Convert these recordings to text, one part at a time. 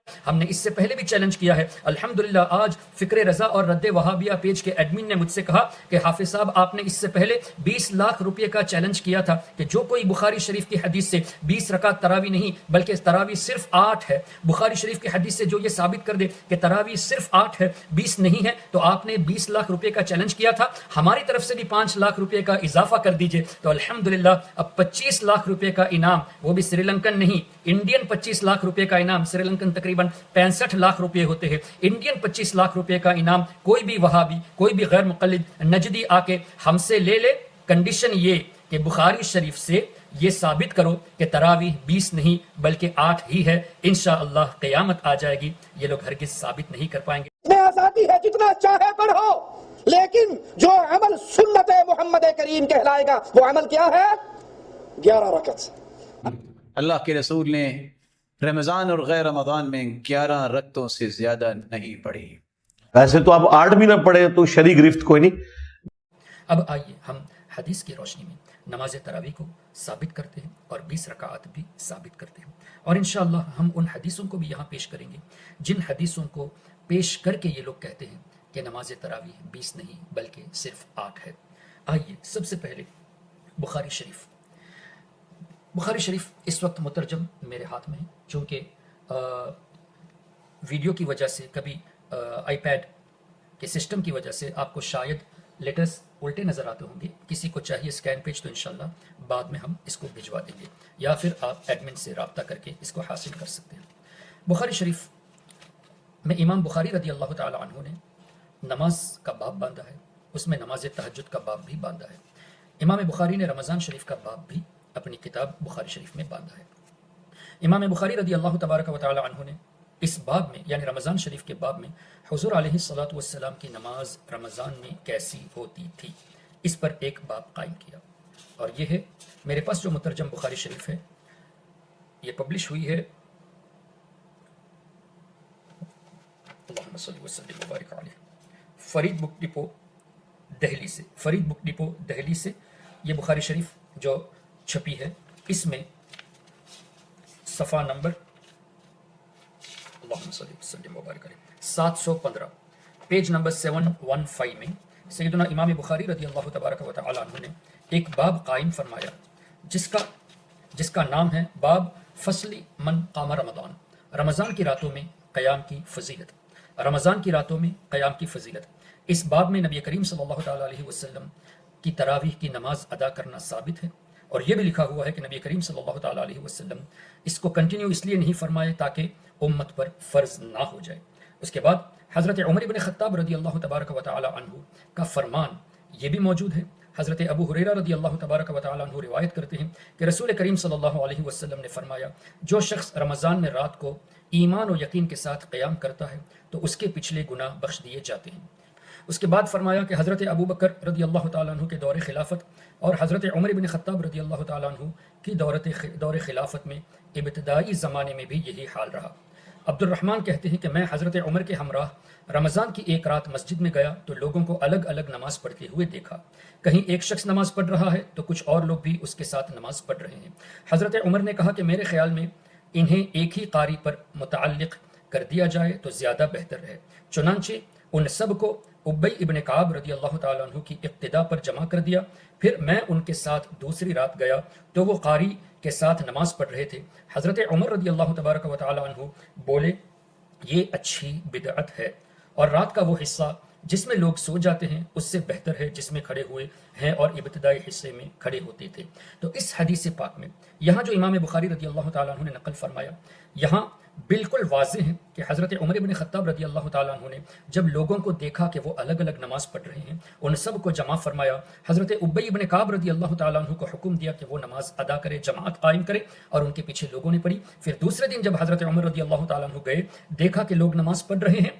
ہم نے اس سے پہلے بھی چیلنج کیا ہے. الحمدللہ آج فکر رضا اور رد وہابیہ پیج کے ایڈمن نے مجھ سے کہا کہ حافظ صاحب آپ نے اس سے پہلے 20 لاکھ روپے کا چیلنج کیا تھا کہ جو کوئی بخاری شریف کی حدیث سے 20 رکعت تراوی نہیں بلکہ تراوی صرف 8 ہے، بخاری شریف کی حدیث سے جو یہ ثابت کر دے کہ تراوی صرف 8 ہے 20 نہیں ہے، تو آپ نے 20 لاکھ روپے کا چیلنج کیا تھا. ہماری طرف سے بھی 5 لاکھ روپے کا اضافہ کر دیجئے تو الحمدللہ اب 25 لاکھ روپے کا انعام، وہ بھی سری لنکن نہیں، انڈین 25 لاکھ روپے کا انعام. سری لنکن تقریباً 65 لاکھ روپے ہوتے ہیں، انڈین 25 لاکھ روپے کا انعام. کوئی بھی وہابی، کوئی بھی غیر مقلد نجدی آ کے ہم سے لے لے. کنڈیشن یہ کہ بخاری شریف سے یہ ثابت کرو کہ تراویح 20 نہیں بلکہ 8 ہی ہے. انشاءاللہ قیامت آ جائے گی، یہ لوگ ہرگز ثابت نہیں کر پائیں گے. میں آزادی ہے جتنا چاہے پڑھو، لیکن جو عمل سنت محمد کریم کہلائے گا وہ عمل کیا ہے؟ 11 رکعت. اللہ کے رسول نے رمضان اور غیر رمضان میں 11 رکعتوں سے زیادہ نہیں پڑھی. ویسے تو آپ 8 بھی نہ پڑھے تو شرع گرفت کوئی نہیں. اب آئیے ہم حدیث کی روشنی میں نماز تراویح کو ثابت کرتے ہیں اور 20 رکعات بھی ثابت کرتے ہیں. اور انشاءاللہ ہم ان حدیثوں کو بھی یہاں پیش کریں گے جن حدیثوں کو پیش کر کے یہ لوگ کہتے ہیں کہ نماز تراویح 20 نہیں بلکہ صرف 8 ہے. آئیے سب سے پہلے بخاری شریف. بخاری شریف اس وقت مترجم میرے ہاتھ میں ہے، چونکہ ویڈیو کی وجہ سے کبھی آئی پیڈ کے سسٹم کی وجہ سے آپ کو شاید لیٹرز الٹے نظر آتے ہوں گے. کسی کو چاہیے اسکین پیج تو انشاءاللہ بعد میں ہم اس کو بھجوا دیں گے، یا پھر آپ ایڈمن سے رابطہ کر کے اس کو حاصل کر سکتے ہیں. بخاری شریف میں امام بخاری رضی اللہ تعالی عنہ نے نماز کا باب باندھا ہے، اس میں نماز تہجد کا باب بھی باندھا ہے. امام بخاری نے رمضان شریف کا باب بھی اپنی کتاب بخاری شریف میں باندھا ہے. امام بخاری رضی اللہ تبارک و تعالی عنہ نے اس باب میں یعنی رمضان شریف کے باب میں حضور علیہ الصلوۃ والسلام کی نماز رمضان میں کیسی ہوتی تھی اس پر ایک باب قائم کیا. اور یہ ہے میرے پاس جو مترجم بخاری شریف ہے، یہ پبلش ہوئی ہے اللہم صلی وسلم وبارک علیہ فرید بک ڈپو دہلی سے. فرید بک ڈپو دہلی سے یہ بخاری شریف جو چھپی ہے، اس میں صفحہ نمبر اللہم صلی وسلم وبارک علیہ 715 پیج نمبر 715 میں سیدنا امام بخاری رضی اللہ تبارک و تعالی عنہ نے ایک باب قائم فرمایا جس کا نام ہے باب فصل من قام رمضان. رمضان کی راتوں میں قیام کی فضیلت. رمضان کی راتوں میں قیام کی فضیلت. اس باب میں نبی کریم صلی اللہ تعالی علیہ وسلم کی تراویح کی نماز ادا کرنا ثابت ہے، اور یہ بھی لکھا ہوا ہے کہ نبی کریم صلی اللہ تعالی علیہ وسلم اس کو کنٹینیو اس لیے نہیں فرمائے تاکہ امت پر فرض نہ ہو جائے. اس کے بعد حضرت عمر بن خطاب رضی اللہ تبارک و تعالی عنہ کا فرمان یہ بھی موجود ہے. حضرت ابو ہریرہ رضی اللہ تبارک و تعالی عنہ روایت کرتے ہیں کہ رسول کریم صلی اللہ علیہ وسلم نے فرمایا، جو شخص رمضان میں رات کو ایمان و یقین کے ساتھ قیام کرتا ہے تو اس کے پچھلے گناہ بخش دیے جاتے ہیں. اس کے بعد فرمایا کہ حضرت ابو بکر رضی اللہ تعالیٰ عنہ کے دور خلافت اور حضرت عمر بن خطاب رضی اللہ تعالیٰ عنہ کی دور خلافت میں ابتدائی زمانے میں بھی یہی حال رہا. عبد الرحمن کہتے ہیں کہ میں حضرت عمر کے ہمراہ رمضان کی ایک رات مسجد میں گیا تو لوگوں کو الگ الگ نماز پڑھتے ہوئے دیکھا. کہیں ایک شخص نماز پڑھ رہا ہے تو کچھ اور لوگ بھی اس کے ساتھ نماز پڑھ رہے ہیں. حضرت عمر نے کہا کہ میرے خیال میں انہیں ایک ہی قاری پر متعلق کر دیا جائے تو زیادہ بہتر ہے. چنانچہ ان سب کو ابی ابن کعب رضی اللہ تعالیٰ عنہ کی اقتدا پر جمع کر دیا. پھر میں ان کے ساتھ دوسری رات گیا تو وہ قاری کے ساتھ نماز پڑھ رہے تھے. حضرت عمر رضی اللہ تبارک و تعالیٰ عنہ بولے، یہ اچھی بدعت ہے، اور رات کا وہ حصہ جس میں لوگ سو جاتے ہیں اس سے بہتر ہے جس میں کھڑے ہوئے ہیں اور ابتدائی حصے میں کھڑے ہوتے تھے. تو اس حدیث پاک میں یہاں جو امام بخاری رضی اللہ تعالیٰ عنہ نے نقل فرمایا، یہاں بالکل واضح ہے کہ حضرت عمر بن خطاب رضی اللہ تعالیٰ عنہ نے جب لوگوں کو دیکھا کہ وہ الگ الگ نماز پڑھ رہے ہیں ان سب کو جمع فرمایا. حضرت ابی بن کعب رضی اللہ تعالیٰ عنہ کو حکم دیا کہ وہ نماز ادا کرے، جماعت قائم کرے، اور ان کے پیچھے لوگوں نے پڑھی. پھر دوسرے دن جب حضرت عمر رضی اللہ تعالیٰ عنہ گئے، دیکھا کہ لوگ نماز پڑھ رہے ہیں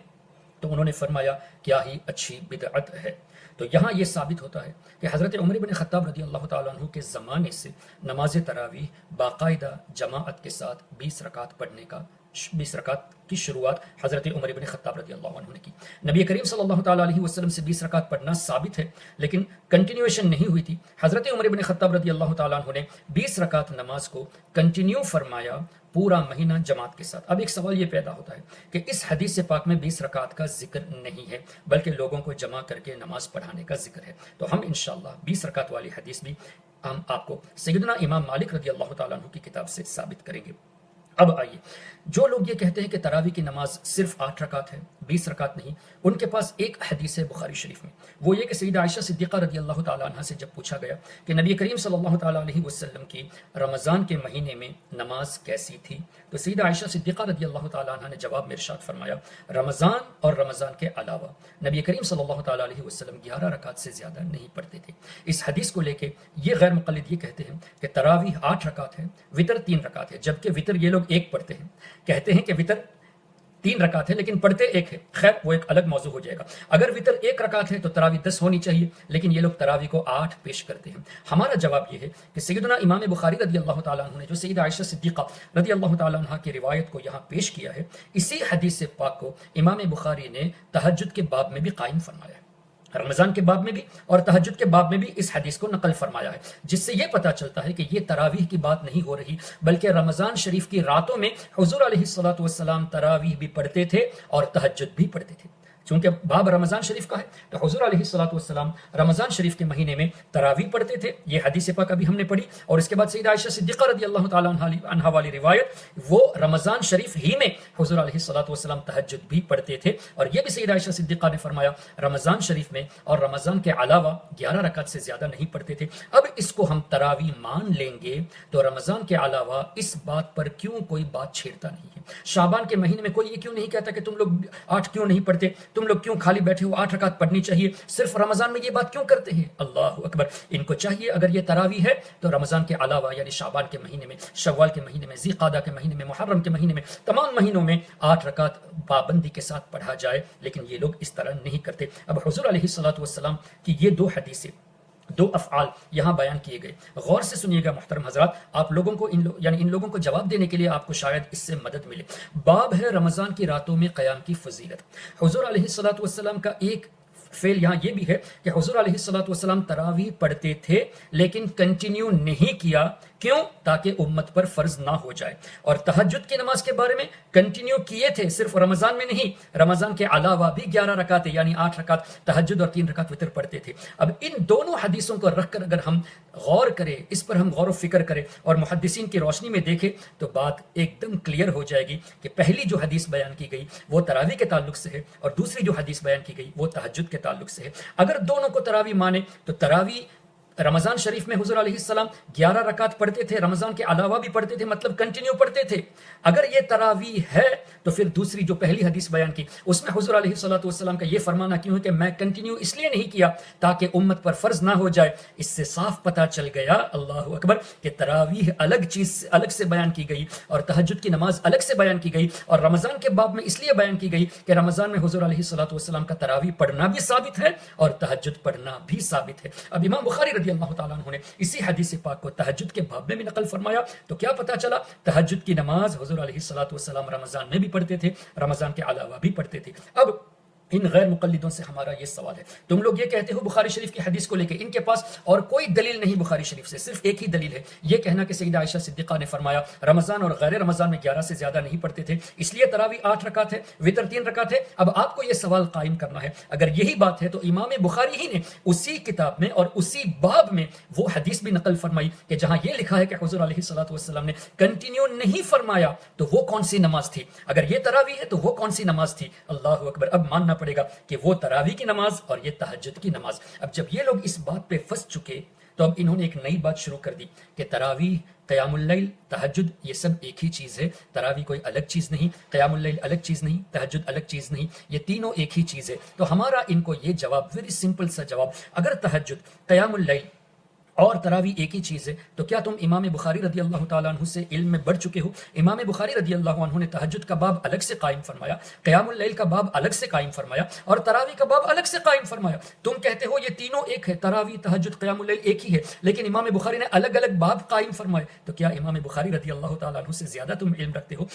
تو انہوں نے فرمایا کیا ہی اچھی بدعت ہے. تو یہاں یہ ثابت ہوتا ہے کہ حضرت عمر بن خطاب رضی اللہ تعالیٰ عنہ کے زمانے سے نماز تراویح باقاعدہ جماعت کے ساتھ 20 رکعت پڑھنے کا 20 رکعت کی شروعات حضرت عمر بن خطاب رضی اللہ عنہ نے کی. نبی کریم صلی اللہ تعالیٰ علیہ وسلم سے 20 رکعت پڑھنا ثابت ہے لیکن کنٹینیویشن نہیں ہوئی تھی. حضرت عمر بن خطاب رضی اللہ تعالیٰ عنہ نے 20 رکعت نماز کو کنٹینیو فرمایا پورا مہینہ جماعت کے ساتھ۔ اب ایک سوال یہ پیدا ہوتا ہے کہ اس حدیث پاک میں 20 رکعت کا ذکر نہیں ہے بلکہ لوگوں کو جمع کر کے نماز پڑھانے کا ذکر ہے، تو ہم انشاءاللہ 20 رکعت والی حدیث بھی ہم آپ کو سیدنا امام مالک رضی اللہ تعالیٰ عنہ کی کتاب سے ثابت کریں گے۔ اب آئیے، جو لوگ یہ کہتے ہیں کہ تراویح کی نماز صرف 8 رکعت ہے، 20 رکعت نہیں، ان کے پاس ایک حدیث ہے بخاری شریف میں، وہ یہ کہ سیدہ عائشہ صدیقہ رضی اللہ تعالیٰ عنہ سے جب پوچھا گیا کہ نبی کریم صلی اللہ تعالیٰ علیہ وسلم کی رمضان کے مہینے میں نماز کیسی تھی، تو سیدہ عائشہ صدیقہ رضی اللہ تعالیٰ عنہ نے جواب میں ارشاد فرمایا، رمضان اور رمضان کے علاوہ نبی کریم صلی اللہ تعالیٰ علیہ وسلم 11 رکعت سے زیادہ نہیں پڑھتے تھے۔ اس حدیث کو لے کے یہ غیر مقلد یہ کہتے ہیں کہ تراویح 8 رکعت ہے، وطر 3 رکعت ہے، جبکہ وطر یہ لوگ ایک پڑھتے ہیں، کہتے ہیں کہ وطر 3 رکعت ہے لیکن پڑھتے ایک ہے۔ خیر وہ ایک الگ موضوع ہو جائے گا۔ اگر وطر 1 رکعت ہے تو تراویح 10 ہونی چاہیے، لیکن یہ لوگ تراویح کو 8 پیش کرتے ہیں۔ ہمارا جواب یہ ہے کہ سیدنا امام بخاری رضی اللہ تعالیٰ عنہ نے جو سیدہ عائشہ صدیقہ رضی اللہ تعالیٰ عنہ کی روایت کو یہاں پیش کیا ہے، اسی حدیث پاک کو امام بخاری نے تہجد کے باب میں بھی قائم فرمایا ہے، رمضان کے باب میں بھی اور تہجد کے باب میں بھی اس حدیث کو نقل فرمایا ہے، جس سے یہ پتہ چلتا ہے کہ یہ تراویح کی بات نہیں ہو رہی بلکہ رمضان شریف کی راتوں میں حضور علیہ الصلوۃ والسلام تراویح بھی پڑھتے تھے اور تہجد بھی پڑھتے تھے۔ چونکہ باب رمضان شریف کا ہے تو حضور علیہ الصلوۃ والسلام رمضان شریف کے مہینے میں تراویح پڑھتے تھے، یہ حدیث پاک ابھی ہم نے پڑھی، اور اس کے بعد سیدہ عائشہ صدیقہ رضی اللہ تعالیٰ عنہ والی روایت، وہ رمضان شریف ہی میں حضور علیہ الصلوۃ والسلام تہجد بھی پڑھتے تھے، اور یہ بھی سیدہ عائشہ صدیقہ نے فرمایا رمضان شریف میں اور رمضان کے علاوہ 11 رکعت سے زیادہ نہیں پڑھتے تھے۔ اب اس کو ہم تراویح مان لیں گے تو رمضان کے علاوہ اس بات پر کیوں کوئی بات چھیڑتا نہیں ہے؟ شعبان کے مہینے میں کوئی یہ کیوں نہیں کہتا کہ تم لوگ 8 کیوں نہیں پڑھتے، تم لوگ کیوں خالی بیٹھے ہو، 8 رکعت پڑھنی چاہیے، صرف رمضان میں یہ بات کیوں کرتے ہیں؟ اللہ اکبر! ان کو چاہیے اگر یہ تراویح ہے تو رمضان کے علاوہ یعنی شعبان کے مہینے میں، شوال کے مہینے میں، ذی قعدہ کے مہینے میں، محرم کے مہینے میں، تمام مہینوں میں 8 رکعت پابندی کے ساتھ پڑھا جائے، لیکن یہ لوگ اس طرح نہیں کرتے۔ اب حضور علیہ الصلوۃ والسلام کی یہ 2 حدیثیں، 2 افعال یہاں بیان کیے گئے، غور سے سنیے گا محترم حضرات، آپ لوگوں کو ان لوگوں کو جواب دینے کے لیے آپ کو شاید اس سے مدد ملے۔ باب ہے رمضان کی راتوں میں قیام کی فضیلت۔ حضور علیہ الصلوۃ والسلام کا ایک فعل یہاں یہ بھی ہے کہ حضور علیہ الصلوۃ والسلام تراویح پڑھتے تھے لیکن کنٹینیو نہیں کیا، کیوں؟ تاکہ امت پر فرض نہ ہو جائے، اور تہجد کی نماز کے بارے میں کنٹینیو کیے تھے، صرف رمضان میں نہیں، رمضان کے علاوہ بھی 11 رکعت یعنی 8 رکعت تہجد اور 3 رکعت وتر پڑھتے تھے۔ اب ان دونوں حدیثوں کو رکھ کر اگر ہم غور کریں، اس پر ہم غور و فکر کریں اور محدثین کی روشنی میں دیکھیں تو بات ایک دم کلیئر ہو جائے گی کہ پہلی جو حدیث بیان کی گئی وہ تراویح کے تعلق سے ہے، اور دوسری جو حدیث بیان کی گئی وہ تہجد کے تعلق سے ہے۔ اگر دونوں کو تراویح مانے تو تراویح رمضان شریف میں حضور علیہ السلام 11 رکعت پڑھتے تھے، رمضان کے علاوہ بھی پڑھتے تھے، مطلب کنٹینیو پڑھتے تھے۔ اگر یہ تراویح ہے تو پھر دوسری جو پہلی حدیث بیان کی اس میں حضور علیہ الصلوۃ والسلام کا یہ فرمانا کیوں ہے کہ میں کنٹینیو اس لیے نہیں کیا تاکہ امت پر فرض نہ ہو جائے؟ اس سے صاف پتہ چل گیا، اللہ اکبر، کہ تراویح الگ چیز الگ سے بیان کی گئی اور تہجد کی نماز الگ سے بیان کی گئی، اور رمضان کے باب میں اس لیے بیان کی گئی کہ رمضان میں حضور علیہ الصلوۃ والسلام کا تراویح پڑھنا بھی ثابت ہے اور تہجد پڑھنا بھی ثابت ہے۔ اب امام بخاری رضی اللہ تعالیٰ عنہ نے اسی حدیث پاک کو تہجد کے باب میں بھی نقل فرمایا، تو کیا پتہ چلا؟ تہجد کی نماز حضور علیہ الصلوۃ والسلام رمضان میں بھی پڑھتے تھے، رمضان کے علاوہ بھی پڑھتے تھے۔ اب ان غیر مقلدوں سے ہمارا یہ سوال ہے، تم لوگ یہ کہتے ہو بخاری شریف کی حدیث کو لے کے ان کے پاس اور کوئی دلیل نہیں بخاری شریف سے، صرف ایک ہی دلیل ہے، یہ کہنا کہ سیدہ عائشہ صدیقہ نے فرمایا رمضان اور غیر رمضان میں 11 سے زیادہ نہیں پڑھتے تھے، اس لیے تراویح 8 رکعت ہے، وتر 3 رکعت ہے۔ اب آپ کو یہ سوال قائم کرنا ہے، اگر یہی بات ہے تو امام بخاری ہی نے اسی کتاب میں اور اسی باب میں وہ حدیث بھی نقل فرمائی کہ جہاں یہ لکھا ہے کہ حضور علیہ الصلوۃ والسلام نے کنٹینیو نہیں فرمایا، تو وہ کون سی نماز تھی؟ اگر یہ تراویح ہے تو وہ کون سی نماز تھی؟ اللہ اکبر! اب ماننا پڑے گا کہ وہ تراویح کی نماز اور یہ تہجد کی نماز۔ اب جب یہ لوگ اس بات پہ پھنس چکے تو اب انہوں نے ایک نئی بات شروع کر دی کہ تراویح، قیام اللیل، تہجد یہ سب ایک ہی چیز ہے، تراویح کوئی الگ چیز نہیں، قیام اللیل الگ چیز نہیں، تہجد الگ چیز نہیں، یہ تینوں ایک ہی چیز ہے۔ تو ہمارا ان کو یہ جواب، ویری سمپل سا جواب، اگر تہجد، قیام اللیل اور تراویح ایک ہی چیز ہے تو کیا تم امام بخاری رضی اللہ تعالیٰ عنہ سے علم میں بڑھ چکے ہو؟ امام بخاری رضی اللہ عنہ نے تہجد کا باب الگ سے قائم فرمایا، قیام اللیل کا باب الگ سے قائم فرمایا اور تراویح کا باب الگ سے قائم فرمایا۔ تم کہتے ہو یہ تینوں ایک ہے، تراویح، تہجد، قیام اللیل ایک ہی ہے، لیکن امام بخاری نے الگ الگ باب قائم فرمائے، تو کیا امام بخاری رضی اللہ تعالیٰ عنہ سے زیادہ تم علم رکھتے ہو؟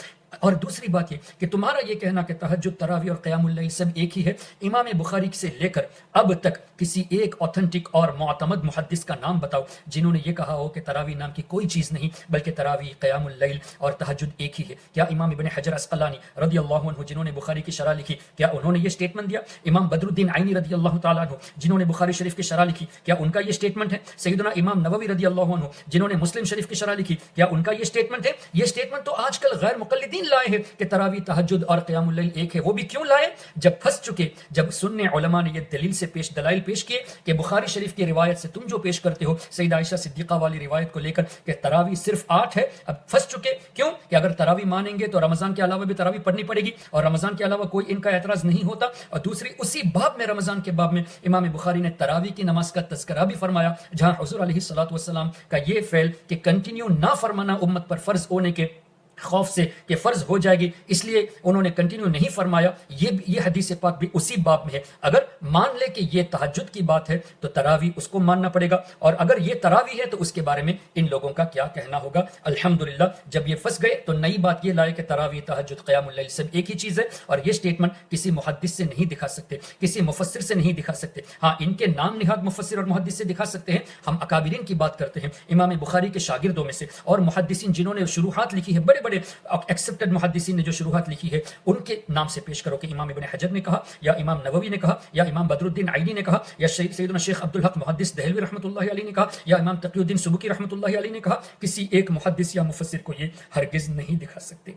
اور دوسری بات یہ کہ تمہارا یہ کہنا کہ تہجد، تراویح اور قیام اللیل سب ایک ہی ہے، امام بخاری سے لے کر اب تک کسی ایک اوتھنٹک اور معتمد محدث کا نام بتاؤ جنہوں نے یہ کہا ہو کہ تراویح نام کی کوئی چیز نہیں بلکہ تراویح قیام اللیل اور تہجد ایک ہی ہے؟ کیا امام ابن حجر عسقلانی رضی اللہ عنہ جنہوں نے بخاری کی شرح لکھی کیا انہوں نے یہ سٹیٹمنٹ دیا؟ امام بدر الدین عینی رضی اللہ تعالیٰ عنہ جنہوں نے بخاری شریف کی شرح لکھی کیا ان کا یہ سٹیٹمنٹ ہے؟ سیدنا امام نووی رضی اللہ عنہ جنہوں نے مسلم شریف کی شرح لکھی کیا ان کا یہ سٹیٹمنٹ ہے؟ یہ سٹیٹمنٹ تو آج کل غیر مقلدین لائے ہیں کہ تراویح تہجد اور قیام اللیل ایک ہے۔ وہ بھی کیوں لائے؟ جب پھنس چکے، جب سننے علماء نے یہ دلائل پیش کیے کہ بخاری شریف کی روایت سے تم جو پیش کرتے ہو سیدہ عائشہ صدیقہ والی روایت کو لے کر کہ تراویح صرف 8 ہے، اب پھنس چکے۔ کیوں کہ اگر تراویح مانیں گے تو رمضان کے علاوہ بھی تراویح پڑھنی پڑے گی اور رمضان کے علاوہ کوئی ان کا اعتراض نہیں ہوتا۔ اور دوسری اسی باب میں رمضان کے باب میں امام بخاری نے تراویح کی نماز کا تذکرہ بھی فرمایا جہاں حضور علیہ الصلوۃ والسلام کا یہ فعل کہ کنٹینیو نہ فرمانا امت پر فرض ہونے کے خوف سے کہ فرض ہو جائے گی اس لیے انہوں نے کنٹینیو نہیں فرمایا، یہ حدیث پاک بھی اسی باب میں ہے۔ اگر مان لے کہ یہ تہجد کی بات ہے تو تراویح اس کو ماننا پڑے گا، اور اگر یہ تراویح ہے تو اس کے بارے میں ان لوگوں کا کیا کہنا ہوگا؟ الحمدللہ جب یہ پھنس گئے تو نئی بات یہ لائے کہ تراویح تہجد قیام اللیل سب ایک ہی چیز ہے، اور یہ سٹیٹمنٹ کسی محدث سے نہیں دکھا سکتے، کسی مفسر سے نہیں دکھا سکتے۔ ہاں ان کے نام نہاد مفسر اور محدث سے دکھا سکتے ہیں۔ ہم اکابرین کی بات کرتے ہیں، امام بخاری کے شاگردوں میں سے اور محدثین جنہوں نے شروحات لکھی ہے، بڑے ایکسپٹڈ محدثین نے جو شروحات لکھی ہے ان کے نام سے پیش کرو کہ امام ابن حجر نے کہا یا امام نووی نے کہا یا امام بدر الدین عینی نے کہا یا سیدنا شیخ عبدالحق محدث دہلوی رحمۃ اللہ علیہ نے کہا یا امام تقی الدین سبکی رحمۃ اللہ علیہ نے کہا۔ کسی ایک محدث یا مفسر کو یہ ہرگز نہیں دکھا سکتے۔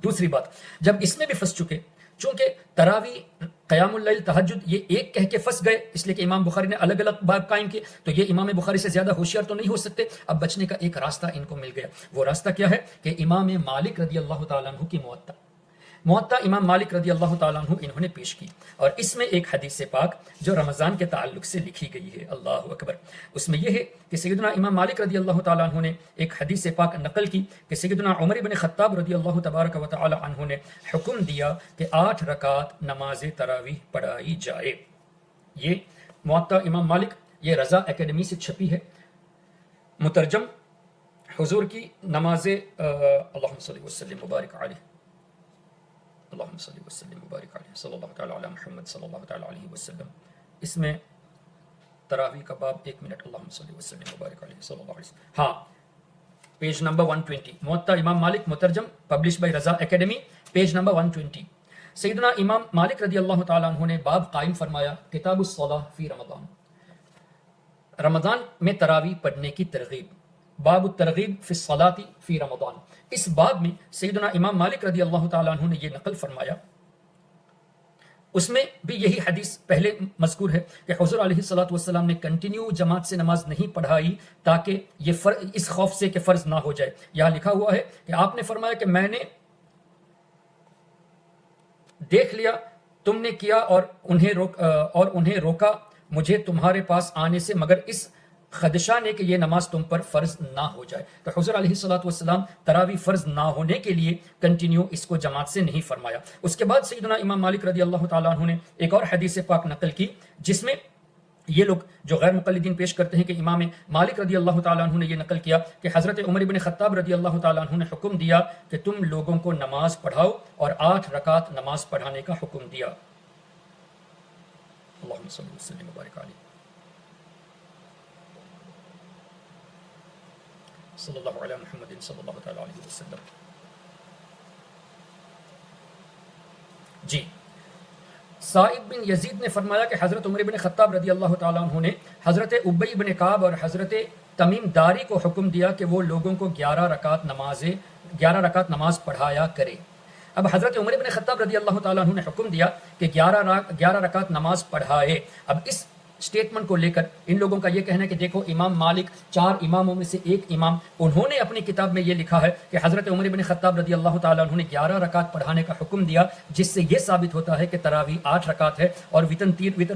دوسری بات، جب اس میں بھی پھنس چکے، چونکہ تراویح قیام اللیل تہجد یہ ایک کہہ کے پھنس گئے اس لیے کہ امام بخاری نے الگ الگ باب قائم کیے، تو یہ امام بخاری سے زیادہ ہوشیار تو نہیں ہو سکتے۔ اب بچنے کا ایک راستہ ان کو مل گیا، وہ راستہ کیا ہے کہ امام مالک رضی اللہ تعالیٰ عنہ کی موطا امام مالک رضی اللہ تعالیٰ عنہ انہوں نے پیش کی، اور اس میں ایک حدیث پاک جو رمضان کے تعلق سے لکھی گئی ہے، اللہ اکبر۔ اس میں یہ ہے کہ سیدنا امام مالک رضی اللہ تعالیٰ عنہ نے ایک حدیث پاک نقل کی کہ سیدنا عمر بن خطاب رضی اللہ تبارک و تعالی عنہ نے حکم دیا کہ 8 رکعت نماز تراویح پڑھائی جائے۔ یہ موطا امام مالک، یہ رضا اکیڈمی سے چھپی ہے، مترجم حضور کی نماز اللہم صلی وسلم مبارک علیہ، اللہم صلی وسلم مبارک علیہ، صلی اللہ تعالی علی محمد صلی اللہ تعالی علیہ وسلم۔ اس میں تراویح کا باب، 1 منٹ، اللہم صلی وسلم مبارک علیہ صلی اللہ علیہ وسلم۔ ہاں، پیج نمبر 120، موطا امام مالک مترجم، publish by Raza academy, page number 120۔ سیدنا امام مالک رضی اللہ تعالیٰ عنہ نے باب قائم فرمایا، کتاب الصلاۃ فی رمضان، رمضان میں تراویح پڑھنے کی ترغیب، باب الترغیب فی الصلاۃ فی رمضان۔ اس باب میں سیدنا امام مالک رضی اللہ تعالیٰ عنہ نے یہ نقل فرمایا، اس میں بھی یہی حدیث پہلے مذکور ہے کہ حضور علیہ الصلوۃ والسلام نے کنٹینیو جماعت سے نماز نہیں پڑھائی تاکہ یہ اس خوف سے کہ فرض نہ ہو جائے۔ یہاں لکھا ہوا ہے کہ آپ نے فرمایا کہ میں نے دیکھ لیا تم نے کیا اور انہیں روکا مجھے تمہارے پاس آنے سے مگر اس خدشہ نے کہ یہ نماز تم پر فرض نہ ہو جائے۔ تو حضور علیہ الصلوۃ والسلام تراویح فرض نہ ہونے کے لیے کنٹینیو اس کو جماعت سے نہیں فرمایا۔ اس کے بعد سیدنا امام مالک رضی اللہ تعالیٰ عنہ نے ایک اور حدیث پاک نقل کی جس میں یہ لوگ جو غیر مقلدین پیش کرتے ہیں کہ امام مالک رضی اللہ تعالیٰ عنہ نے یہ نقل کیا کہ حضرت عمر بن خطاب رضی اللہ تعالیٰ عنہ نے حکم دیا کہ تم لوگوں کو نماز پڑھاؤ اور 8 رکعت نماز پڑھانے کا حکم دیا۔ اللہم صلی وسلم مبارک علیہ صلی اللہ علیہ محمد صلی اللہ تعالی علیہ وسلم۔ جی، سعید بن یزید نے فرمایا کہ حضرت عمر بن خطاب رضی اللہ تعالیٰ عنہ نے حضرت ابی بن کعب اور حضرت تمیم داری کو حکم دیا کہ وہ لوگوں کو 11 رکعت نماز پڑھایا کرے۔ اب حضرت عمر بن خطاب رضی اللہ تعالیٰ عنہ نے حکم دیا کہ 11 رکعت نماز پڑھائے۔ اب اس سٹیٹمنٹ کو لے کر ان لوگوں کا یہ کہنا ہے کہ دیکھو امام مالک 4 اماموں میں سے ایک امام، انہوں نے اپنی کتاب میں یہ لکھا ہے کہ حضرت عمر بن خطاب رضی اللہ تعالیٰ عنہ نے 11 رکعت پڑھانے کا حکم دیا، جس سے یہ ثابت ہوتا ہے کہ تراویح 8 رکعت ہے اور وتر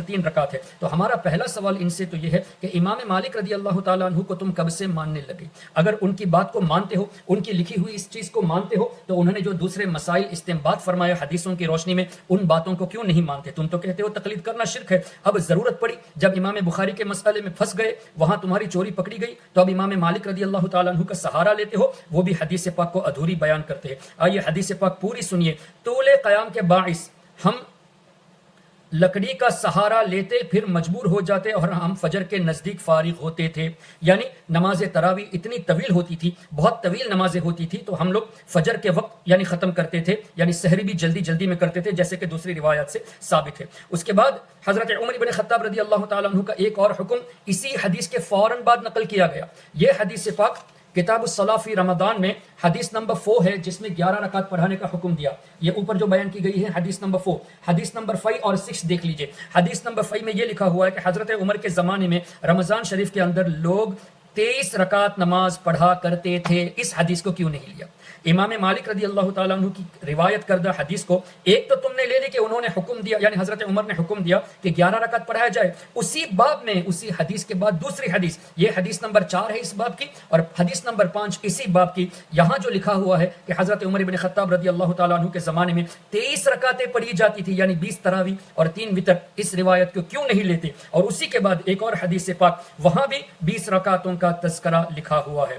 3 رکعت ہے۔ تو ہمارا پہلا سوال ان سے تو یہ ہے کہ امام مالک رضی اللہ تعالیٰ عنہ کو تم کب سے ماننے لگے؟ اگر ان کی بات کو مانتے ہو، ان کی لکھی ہوئی اس چیز کو مانتے ہو، تو انہوں نے جو دوسرے مسائل استنباط فرمایا حدیثوں کی روشنی میں، ان باتوں کو کیوں نہیں مانتے؟ تم تو کہتے ہو تقلید کرنا شرک ہے۔ اب ضرورت پڑی جب امام بخاری کے مسئلے میں پھنس گئے، وہاں تمہاری چوری پکڑی گئی، تو اب امام مالک رضی اللہ تعالیٰ عنہ کا سہارا لیتے ہو، وہ بھی حدیث پاک کو ادھوری بیان کرتے ہیں۔ آئیے حدیث پاک پوری سنیے۔ طول قیام کے باعث ہم لکڑی کا سہارا لیتے پھر مجبور ہو جاتے اور ہم فجر کے نزدیک فارغ ہوتے تھے. یعنی نماز تراویح اتنی طویل ہوتی تھی, بہت طویل نمازیں ہوتی تھی, تو ہم لوگ فجر کے وقت یعنی ختم کرتے تھے, یعنی سحری بھی جلدی جلدی میں کرتے تھے, جیسے کہ دوسری روایات سے ثابت ہے. اس کے بعد حضرت عمر بن خطاب رضی اللہ تعالیٰ عنہ کا ایک اور حکم اسی حدیث کے فوراً بعد نقل کیا گیا. یہ حدیث پاک کتاب الصلاۃ فی رمضان میں حدیث نمبر 4 ہے, جس میں 11 رکعت پڑھانے کا حکم دیا. یہ اوپر جو بیان کی گئی ہے حدیث نمبر 4. حدیث نمبر 5 اور 6 دیکھ لیجئے. حدیث نمبر 5 میں یہ لکھا ہوا ہے کہ حضرت عمر کے زمانے میں رمضان شریف کے اندر لوگ 23 رکعت نماز پڑھا کرتے تھے. اس حدیث کو کیوں نہیں لیا؟ امام مالک رضی اللہ تعالیٰ عنہ کی روایت کردہ حدیث کو ایک تو تم نے لے لی کہ انہوں نے حکم دیا, یعنی حضرت عمر نے حکم دیا کہ 11 رکعت پڑھایا جائے. اسی باب میں اسی حدیث کے بعد دوسری حدیث, یہ حدیث نمبر 4 ہے اس باب کی, اور حدیث نمبر 5 اسی باب کی. یہاں جو لکھا ہوا ہے کہ حضرت عمر بن خطاب رضی اللہ تعالیٰ عنہ کے زمانے میں 23 رکعتیں پڑھی جاتی تھی, یعنی 20 تراویح اور 3 وتر. اس روایت کو کیوں نہیں لیتے؟ اور اسی کے بعد ایک اور حدیث پاک, وہاں بھی 20 رکعتوں کا تذکرہ لکھا ہوا ہے.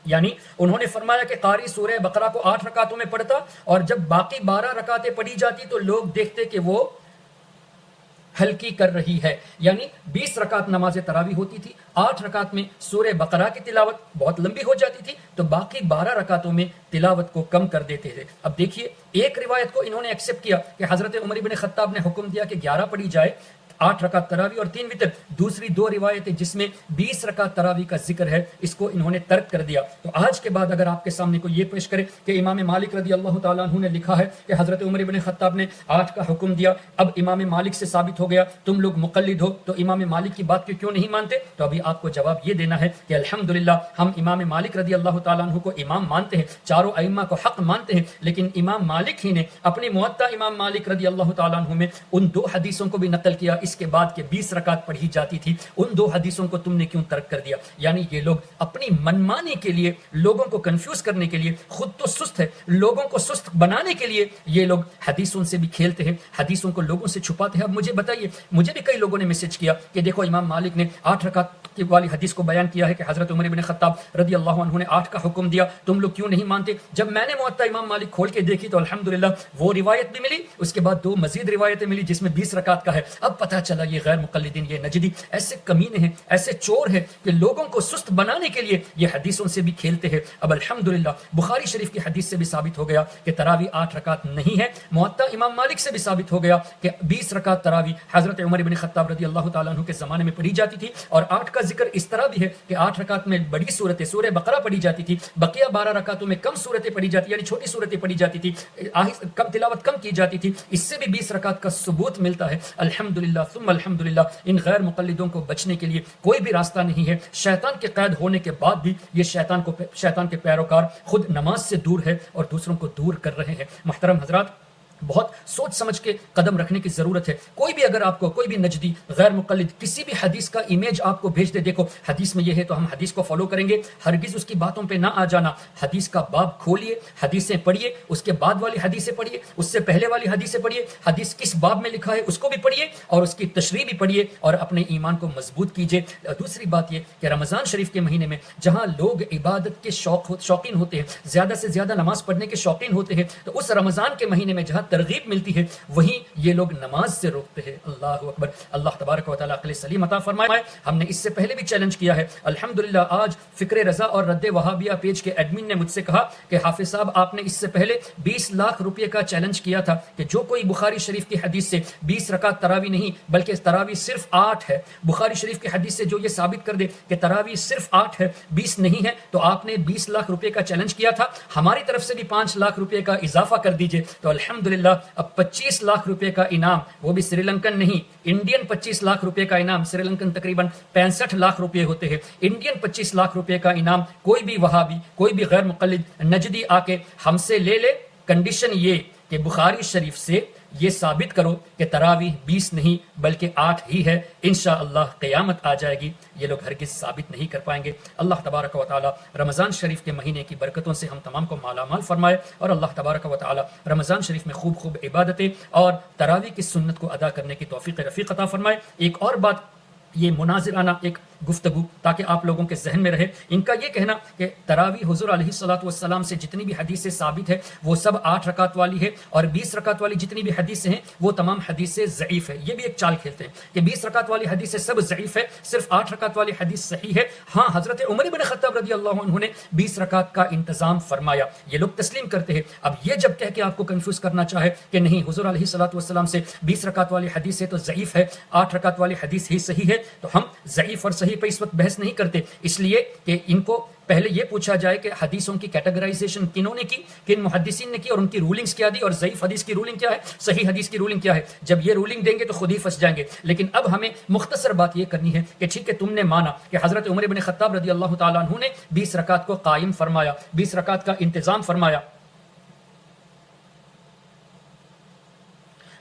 یعنی انہوں نے فرمایا کہ قاری سورہ بقرہ کو 8 رکعتوں میں پڑھتا, اور جب باقی 12 رکعتیں پڑھی جاتی تو لوگ دیکھتے کہ وہ ہلکی کر رہی ہے. یعنی 20 رکعت نماز تراویح ہوتی تھی, 8 رکعت میں سورہ بقرہ کی تلاوت بہت لمبی ہو جاتی تھی, تو باقی 12 رکعتوں میں تلاوت کو کم کر دیتے تھے. اب دیکھیے, ایک روایت کو انہوں نے ایکسپٹ کیا کہ حضرت عمر بن خطاب نے حکم دیا کہ 11 پڑھی جائے, 8 رکعت تراویح اور 3 وتر. دوسری 2 روایتیں جس میں 20 رکعت تراویح کا ذکر ہے, اس کو انہوں نے ترک کر دیا. تو آج کے بعد اگر آپ کے سامنے کو یہ پیش کرے کہ امام مالک رضی اللہ تعالیٰ عنہ نے لکھا ہے کہ حضرت عمر بن خطاب نے 8 کا حکم دیا, اب امام مالک سے ثابت ہو گیا تم لوگ مقلد ہو, تو امام مالک کی بات کیوں نہیں مانتے؟ تو ابھی آپ کو جواب یہ دینا ہے کہ الحمدللہ ہم امام مالک رضی اللہ تعالیٰ عنہ کو امام مانتے ہیں, چاروں ائمہ کو حق مانتے ہیں, لیکن امام مالک ہی نے اپنی موطا امام مالک رضی اللہ تعالیٰ عنہ میں ان 2 حدیثوں کو بھی نقل کیا اس کے بعد کہ 20 رکعت پڑھی جاتی تھی. ان 2 حدیثوں کو تم نے کیوں ترک کر دیا؟ یعنی یہ لوگ اپنی منمانی کے لیے, لوگوں کو کنفیوز کرنے کے لیے, خود تو سست ہے, لوگوں کو سست بنانے کے لیے یہ لوگ حدیثوں سے بھی کھیلتے ہیں, حدیثوں کو لوگوں سے چھپاتے ہیں. اب مجھے بتائیے, مجھے بھی کئی لوگوں نے میسج کیا کہ دیکھو امام مالک نے 8 رکعت کی والی حدیث کو بیان کیا ہے کہ حضرت عمر بن خطاب رضی اللہ عنہ نے 8 کا حکم دیا, تم لوگ کیوں نہیں مانتے؟ جب میں نے موطا امام مالک کھول کے دیکھی تو الحمدللہ وہ روایت بھی ملی, اس کے بعد 2 مزید روایتیں ملی جس میں 20 رکعت کا ہے. اب پتہ چلا یہ غیر مقلدین, یہ نجدی ایسے کمینے ہیں, ایسے چور ہیں کہ لوگوں کو سست بنانے کے لیے یہ حدیثوں سے بھی کھیلتے ہیں. اب الحمدللہ بخاری شریف کی حدیث سے بھی ثابت ہو گیا کہ تراویح 8 رکعت نہیں ہے. موطا امام مالک سے بھی ثابت ہو گیا کہ 20 رکعت تراویح حضرت عمر بن خطاب رضی اللہ تعالیٰ عنہ کے زمانے میں پڑھی جاتی تھی. اور 8 کا ذکر اس طرح بھی ہے کہ 8 رکعت میں بڑی صورتیں سورہ بقرہ پڑھی جاتی تھی, بقیہ 12 رکعتوں میں کم صورتیں پڑھی جاتی, یعنی چھوٹی صورتیں پڑھی جاتی تھی, کم تلاوت کم کی جاتی تھی. اس سے بھی 20 رکعت کا ثبوت ملتا ہے. الحمدللہ ثم الحمدللہ. ان غیر مقلدوں کو بچنے کے لیے کوئی بھی راستہ نہیں ہے. شیطان کے قید ہونے کے بعد بھی یہ شیطان کے پیروکار خود نماز سے دور ہے اور دوسروں کو دور کر رہے ہیں. محترم حضرات, بہت سوچ سمجھ کے قدم رکھنے کی ضرورت ہے. کوئی بھی اگر آپ کو کوئی بھی نجدی غیر مقلد کسی بھی حدیث کا امیج آپ کو بھیج دے, دیکھو حدیث میں یہ ہے تو ہم حدیث کو فالو کریں گے, ہرگز اس کی باتوں پہ نہ آ جانا. حدیث کا باب کھولیے, حدیثیں پڑھیے, اس کے بعد والی حدیثیں پڑھیے, اس سے پہلے والی حدیثیں پڑھیے, حدیث کس باب میں لکھا ہے اس کو بھی پڑھیے اور اس کی تشریح بھی پڑھیے اور اپنے ایمان کو مضبوط کیجیے. دوسری بات یہ کہ رمضان شریف کے مہینے میں جہاں لوگ عبادت کے شوقین ہوتے ہیں, زیادہ سے زیادہ نماز پڑھنے کے شوقین ہوتے ہیں, تو اس رمضان کے مہینے میں جہاں ترغیب ملتی ہے وہیں یہ لوگ نماز سے روکتے ہیں. اللہ اکبر. اللہ تبارک و تعالیٰ عقل سلیم عطا فرمائے. ہم نے اس سے پہلے بھی چیلنج کیا ہے. الحمدللہ آج فکر رضا اور رد وہابیہ پیج کے ایڈمن نے مجھ سے کہا کہ حافظ صاحب آپ نے اس سے پہلے 20 لاکھ روپے کا چیلنج کیا تھا کہ جو کوئی بخاری شریف کی حدیث سے 20 رکعت تراویح نہیں بلکہ تراویح صرف 8 ہے, بخاری شریف کی حدیث سے جو یہ ثابت کر دے کہ تراویح صرف 8 ہے 20 نہیں ہے, تو آپ نے 20 لاکھ روپے کا چیلنج کیا تھا. ہماری طرف سے بھی 5 لاکھ روپے کا اضافہ کر دیجئے. تو الحمدللہ اب 25 لاکھ روپے کا انعام, وہ بھی سری لنکن نہیں, انڈین 25 لاکھ روپے کا انعام. سری لنکن تقریباً 65 لاکھ روپے ہوتے ہیں. انڈین 25 لاکھ روپے کا انعام کوئی بھی وہابی, کوئی بھی غیر مقلد نجدی آ کے ہم سے لے لے. کنڈیشن یہ کہ بخاری شریف سے یہ ثابت کرو کہ تراویح 20 نہیں بلکہ 8 ہی ہے. انشاءاللہ قیامت آ جائے گی. یہ لوگ ہرگز ثابت نہیں کر پائیں گے. اللہ تبارک و تعالی رمضان شریف کے مہینے کی برکتوں سے ہم تمام کو مالا مال فرمائے, اور اللہ تبارک و تعالی رمضان شریف میں خوب خوب عبادتیں اور تراویح کی سنت کو ادا کرنے کی توفیق رفیق عطا فرمائے. ایک اور بات, یہ مناظرانہ ایک گفتگو تاکہ آپ لوگوں کے ذہن میں رہے. ان کا یہ کہنا کہ تراویح حضور علیہ الصلوۃ والسلام سے جتنی بھی حدیثیں ثابت ہے وہ سب 8 رکعت والی ہے اور 20 رکعت والی جتنی بھی حدیثیں ہیں وہ تمام حدیثیں ضعیف ہے. یہ بھی ایک چال کھیلتے ہیں کہ 20 رکعت والی حدیثیں سب ضعیف ہے, صرف 8 رکعت والی حدیث صحیح ہے. ہاں, حضرت عمر بن خطاب رضی اللہ عنہ نے 20 رکعت کا انتظام فرمایا, یہ لوگ تسلیم کرتے ہیں. اب یہ جب کہہ کے آپ کو کنفیوز کرنا چاہے کہ نہیں حضور علیہ الصلوۃ والسلام سے 20 رکعت والی حدیث ہے تو ضعیف ہے, 8 رکعت والی حدیث ہی صحیح ہے, تو ہم ضعیف اور صحیح پہ اس وقت بحث نہیں کرتے, اس لیے کہ ان کو پہلے یہ پوچھا جائے کہ حدیثوں کی کیٹیگرائزیشن کنہوں نے کی, کن محدثین نے کی, اور ان کی رولنگز کیا دی, اور ضعیف حدیث کی رولنگ کیا ہے, صحیح حدیث کی رولنگ کیا ہے. جب یہ رولنگ دیں گے تو خود ہی پھنس جائیں گے. لیکن اب ہمیں مختصر بات یہ کرنی ہے کہ ٹھیک ہے تم نے مانا کہ حضرت عمر بن خطاب رضی اللہ تعالیٰ عنہ نے 20 رکعت کو قائم فرمایا, 20 رکعت کا انتظام فرمایا,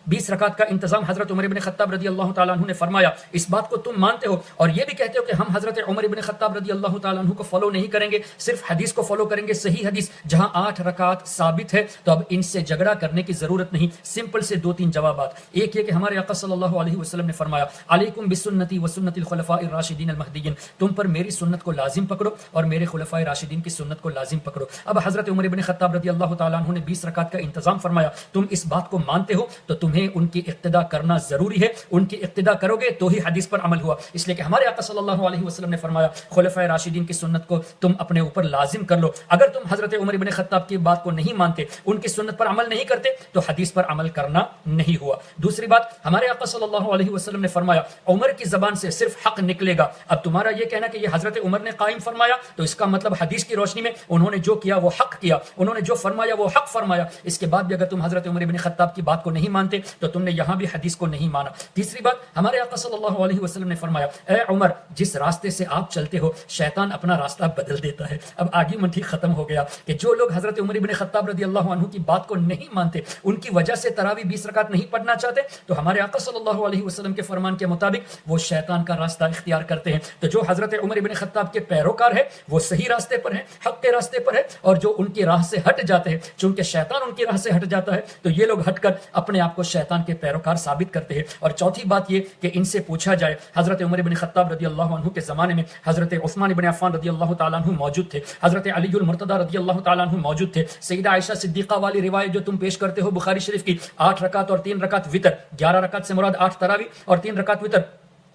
20 رکعت کا انتظام حضرت عمر بن خطاب رضی اللہ تعالیٰ عنہ نے فرمایا. اس بات کو تم مانتے ہو اور یہ بھی کہتے ہو کہ ہم حضرت عمر بن خطاب رضی اللہ تعالیٰ عنہ کو فالو نہیں کریں گے, صرف حدیث کو فالو کریں گے, صحیح حدیث جہاں 8 رکعت ثابت ہے. تو اب ان سے جھگڑا کرنے کی ضرورت نہیں, سمپل سے 2-3 جوابات. ایک یہ کہ ہمارے آقا صلی اللہ علیہ وسلم نے فرمایا علیکم بسنتی وسنت الخلفاء الراشدین المہدیین, تم پر میری سنت کو لازم پکڑو اور میرے خلفاء راشدین کی سنت کو لازم پکڑو. اب حضرت عمر بن خطاب رضی اللہ تعالیٰ عنہ نے 20 رکعت کا انتظام فرمایا, تم اس بات کو مانتے ہو تو تمہیں ان کی اقتداء کرنا ضروری ہے, ان کی اقتداء کرو گے تو ہی حدیث پر عمل ہوا. اس لیے کہ ہمارے آقا صلی اللہ علیہ وسلم نے فرمایا خلفائے راشدین کی سنت کو تم اپنے اوپر لازم کر لو. اگر تم حضرت عمر بن خطاب کی بات کو نہیں مانتے, ان کی سنت پر عمل نہیں کرتے, تو حدیث پر عمل کرنا نہیں ہوا. دوسری بات, ہمارے آقا صلی اللہ علیہ وسلم نے فرمایا عمر کی زبان سے صرف حق نکلے گا. اب تمہارا یہ کہنا کہ یہ حضرت عمر نے قائم فرمایا تو اس کا مطلب حدیث کی روشنی میں انہوں نے جو کیا وہ حق کیا, انہوں نے جو فرمایا وہ حق فرمایا. اس کے بعد بھی اگر تم حضرت عمر بن خطاب کی بات کو نہیں مانتے تو تم نے یہاں بھی حدیث کو نہیں مانا. تیسری بات, ہمارے آقا صلی اللہ علیہ وسلم نے فرمایا اے عمر جس راستے سے آپ چلتے ہو شیطان اپنا راستہ بدل دیتا ہے. اب آرگیومنٹ ہی ختم ہو گیا کہ جو لوگ حضرت عمر بن خطاب رضی اللہ عنہ کی بات کو نہیں مانتے, ان کی وجہ سے تراویح 20 رکعت نہیں پڑھنا چاہتے, تو ہمارے آقا صلی اللہ علیہ وسلم کے فرمان کے مطابق وہ شیطان کا راستہ اختیار کرتے ہیں. تو جو حضرت عمر بن خطاب کے پیروکار ہے وہ صحیح راستے پر ہے, حق کے راستے پر ہے, اور جو ان کی راہ سے ہٹ جاتے ہیں, چونکہ شیطان ان کی راہ سے ہٹ جاتا ہے تو یہ لوگ ہٹ کر اپنے آپ کو شیطان کے پیروکار ثابت کرتے ہیں. اور چوتھی بات یہ کہ ان سے پوچھا جائے حضرت عمر بن خطاب رضی اللہ عنہ کے زمانے میں حضرت عثمان بن عفان رضی اللہ تعالیٰ عنہ موجود تھے, حضرت علی المرتضی رضی اللہ تعالیٰ عنہ موجود تھے, سیدہ عائشہ صدیقہ والی روایت جو تم پیش کرتے ہو بخاری شریف کی 8 رکعت اور 3 رکعت وتر, 11 رکعت سے مراد 8 تراویح اور 3 رکعت وتر,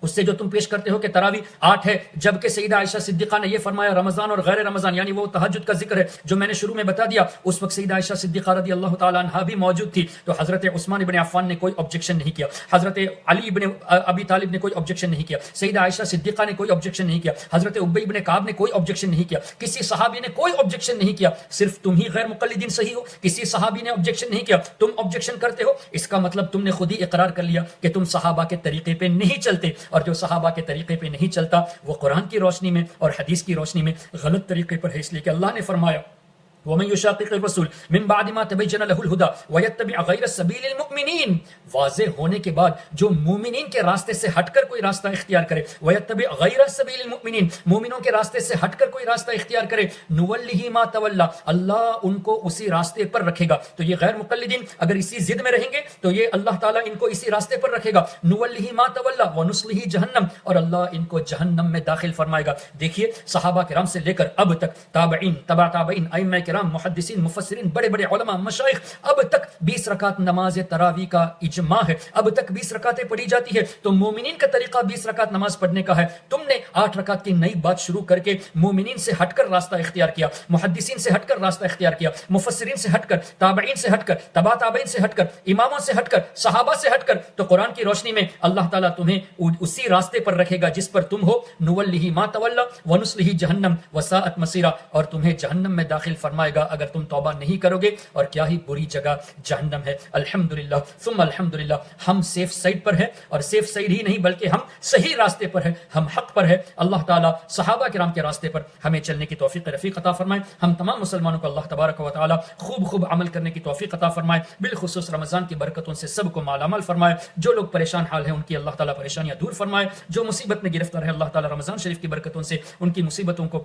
اس سے جو تم پیش کرتے ہو کہ تراویح 8 ہے, جبکہ سیدہ عائشہ صدیقہ نے یہ فرمایا رمضان اور غیر رمضان, یعنی وہ تہجد کا ذکر ہے جو میں نے شروع میں بتا دیا, اس وقت سیدہ عائشہ صدیقہ رضی اللہ تعالیٰ عنہا بھی موجود تھی. تو حضرت عثمان بن عفان نے کوئی آبجیکشن نہیں کیا, حضرت علی بن ابی طالب نے کوئی آبجیکشن نہیں کیا, سیدہ عائشہ صدیقہ نے کوئی آبجیکشن نہیں کیا, حضرت ابی بن کعب نے کوئی آبجیکشن نہیں کیا, کسی صحابی نے کوئی آبجیکشن نہیں کیا. صرف تم ہی غیر مقلدین صحیح ہو, کسی صحابی نے آبجیکشن نہیں کیا, تم آبجیکشن کرتے ہو. اس کا مطلب تم نے خود ہی اقرار کر لیا کہ تم صحابہ کے طریقے پہ نہیں چلتے, اور جو صحابہ کے طریقے پہ نہیں چلتا وہ قرآن کی روشنی میں اور حدیث کی روشنی میں غلط طریقے پر ہے. اس لیے کہ اللہ نے فرمایا وَمَن يُشَاقِقِ الرَّسُولَ مِن بَعْدِ مَا تَبَيَّنَ لَهُ الْهُدَى وَيَتَّبِعْ غَيْرَ سَبِيلِ الْمُؤْمِنِينَ, واضح ہونے کے بعد جو مومنین کے راستے سے ہٹ کر کوئی راستہ اختیار کرے, وَيَتَّبِعْ غَيْرَ سَبِيلِ الْمُؤْمِنِينَ, مومنوں کے راستے سے ہٹ کر کوئی راستہ اختیار کرے, نُوَلِّهِ مَا تَوَلَّى, اللہ ان کو اسی راستے پر رکھے گا. تو یہ غیر مقلدین اگر اسی ضد میں رہیں گے تو یہ اللہ تعالیٰ ان کو اسی راستے پر رکھے گا. نُوَلِّهِ مَا تَوَلَّى وَنُصْلِهِ جَهَنَّمَ, اور اللہ ان کو جہنم میں داخل فرمائے گا. دیکھیے صحابہ کرام سے لے کر اب تک تابعین, تبع تابعین, ائمہ کرام, محدثین, مفسرین, بڑے بڑے علماء, مشائخ, اب تک 20 رکعت نماز تراویح کا اجماع ہے, اب تک 20 رکعتیں پڑھی جاتی ہے. تو مومنین کا طریقہ 20 رکعت نماز پڑھنے کا ہے, تم نے 8 رکعت کی نئی بات شروع کر کے مومنین سے ہٹ کر راستہ اختیار کیا, محدثین سے ہٹ کر راستہ اختیار کیا, مفسرین سے ہٹ کر, تابعین سے ہٹ کر, تبع تابعین سے ہٹ کر, اماموں سے ہٹ کر, صحابہ سے ہٹ کر. تو قرآن کی روشنی میں اللہ تعالیٰ تمہیں اسی راستے پر رکھے گا جس پر تم ہو. نُوَلِّهِ مَا تَوَلَّى وَنُصْلِهِ جَهَنَّمَ وَسَاءَتْ مَصِيرًا, اور تمہیں جہنم میں داخل فرمائے گا اگر تم توبہ نہیں کرو گے, اور کیا ہی بری جگہ جہنم ہے. الحمدللہ ثم الحمدللہ, ہم سیف سائڈ پر ہیں, اور سیف سائڈ ہی نہیں بلکہ ہم صحیح راستے پر ہیں, ہم حق پر ہیں. اللہ تعالیٰ صحابہ کرام کے راستے پر ہمیں چلنے کی توفیق رفیق عطا فرمائے. ہم تمام مسلمانوں کو اللہ تبارک و تعالیٰ خوب عمل کرنے کی توفیق عطا فرمائے, بالخصوص رمضان کی برکتوں سے سب کو مالا مال فرمائے. جو لوگ پریشان حال ہیں ان کی اللہ تعالیٰ پریشانیاں دور فرمائے, جو مصیبت میں گرفتار ہے اللہ تعالیٰ رمضان شریف کی برکتوں سے ان کی مصیبتوں کو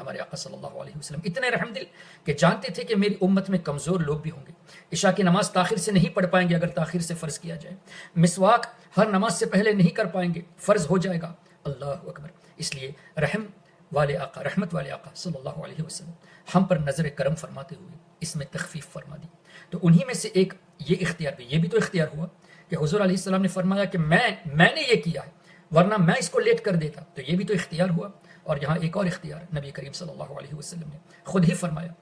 ہمارے آقا صلی اللہ علیہ وسلم اتنے رحم دل کہ جانتے تھے کہ میری امت میں کمزور لوگ بھی ہوں گے، عشاء کی نماز تاخیر سے نہیں پڑھ پائیں گے اگر تاخیر سے فرض کیا جائے، مسواک ہر نماز سے پہلے نہیں کر پائیں گے، فرض ہو جائے گا۔ اللہ اکبر! اس لیے رحمت والے آقا صلی اللہ علیہ وسلم ہم پر نظر کرم فرماتے ہوئے اس میں تخفیف فرما دی۔ تو انہی میں سے ایک یہ اختیار بھی، یہ بھی تو اختیار ہوا کہ حضور علیہ السلام نے فرمایا کہ میں نے یہ کیا ہے، ورنہ میں اس کو لیٹ کر دیتا، تو یہ بھی تو اختیار ہوا۔ اور یہاں ایک اور اختیار نبی کریم صلی اللہ علیہ وسلم نے خود ہی فرمایا،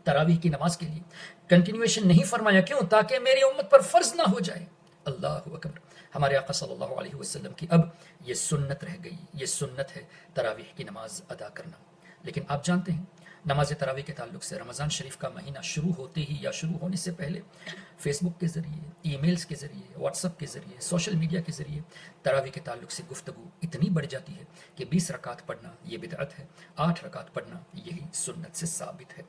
تراویح کی نماز کے لیے کنٹینیویشن نہیں فرمایا، کیوں؟ تاکہ میری امت پر فرض نہ ہو جائے۔ اللہ اکبر! ہمارے آقا صلی اللہ علیہ وسلم کی اب یہ سنت رہ گئی، یہ سنت ہے تراویح کی نماز ادا کرنا۔ لیکن آپ جانتے ہیں نماز تراویح کے تعلق سے رمضان شریف کا مہینہ شروع ہوتے ہی یا شروع ہونے سے پہلے فیس بک کے ذریعے، ای میلز کے ذریعے، واٹس ایپ کے ذریعے، سوشل میڈیا کے ذریعے تراویح کے تعلق سے گفتگو اتنی بڑھ جاتی ہے کہ 20 رکعت پڑھنا یہ بدعت ہے، 8 رکعت پڑھنا یہی سنت سے ثابت ہے۔